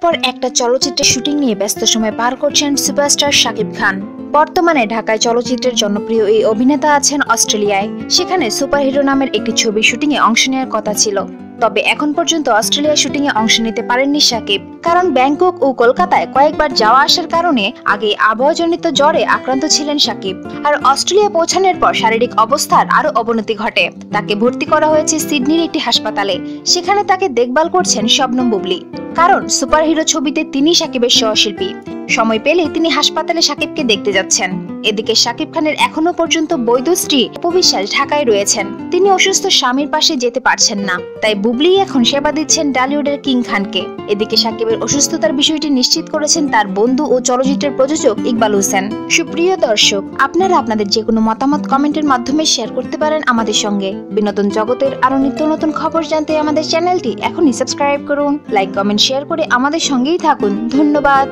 পর একটা চলচ্চিত্রের শুটিং নিয়ে ব্যস্ত সময় পার করছেন সুপারস্টার শাকিব খান। বর্তমানে ঢাকায় চলচ্চিত্রের জনপ্রিয় এই অভিনেতা আছেন অস্ট্রেলিয়ায়। সেখানে সুপারহিরো নামের একটি ছবির শুটিংয়ে অংশ নেওয়ার কথা ছিল। তবে এখন পর্যন্ত অস্ট্রেলিয়া শুটিংয়ে অংশ নিতে পারেননি শাকিব, কারণ ব্যাংকক ও কলকাতায় কয়েকবার যাওয়া আসার কারণে আগে আবহাওয়াজনিত জ্বরে আক্রান্ত ছিলেন শাকিব। আর অস্ট্রেলিয়া পৌঁছানোর পর শারীরিক অবস্থার আরো অবনতি ঘটে। তাকে ভর্তি করা হয়েছে সিডনির একটি হাসপাতালে। সেখানে তাকে দেখভাল করছেন শবনম বুবলি, কারণ সুপারহিরো ছবিতে তিনি শাকিবের সহশিল্পী। সময় পেলে তিনি হাসপাতালে শাকিবকে দেখতে যাচ্ছেন। এদিকে শাকিব খানের এখনো পর্যন্ত বৈধ স্ত্রী অপু বিশ্বাস ঢাকায় রয়েছেন। তিনি অসুস্থ স্বামীর পাশে যেতে পারছেন না, তাই বুবলি এখন সেবা দিচ্ছেন টলিউডের কিং খানকে। এদিকে শাকিবের অসুস্থতার বিষয়টি নিশ্চিত করেছেন তার বন্ধু ও চলচ্চিত্রের প্রযোজক ইকবাল হোসেন। সুপ্রিয় দর্শক, আপনারা আপনাদের যে কোনো মতামত কমেন্টের মাধ্যমে শেয়ার করতে পারেন আমাদের সঙ্গে। বিনোদন জগতের আরো নিত্য নতুন খবর জানতে আমাদের চ্যানেলটি এখনই সাবস্ক্রাইব করুন, লাইক কমেন্ট শেয়ার করে আমাদের সঙ্গেই থাকুন। ধন্যবাদ।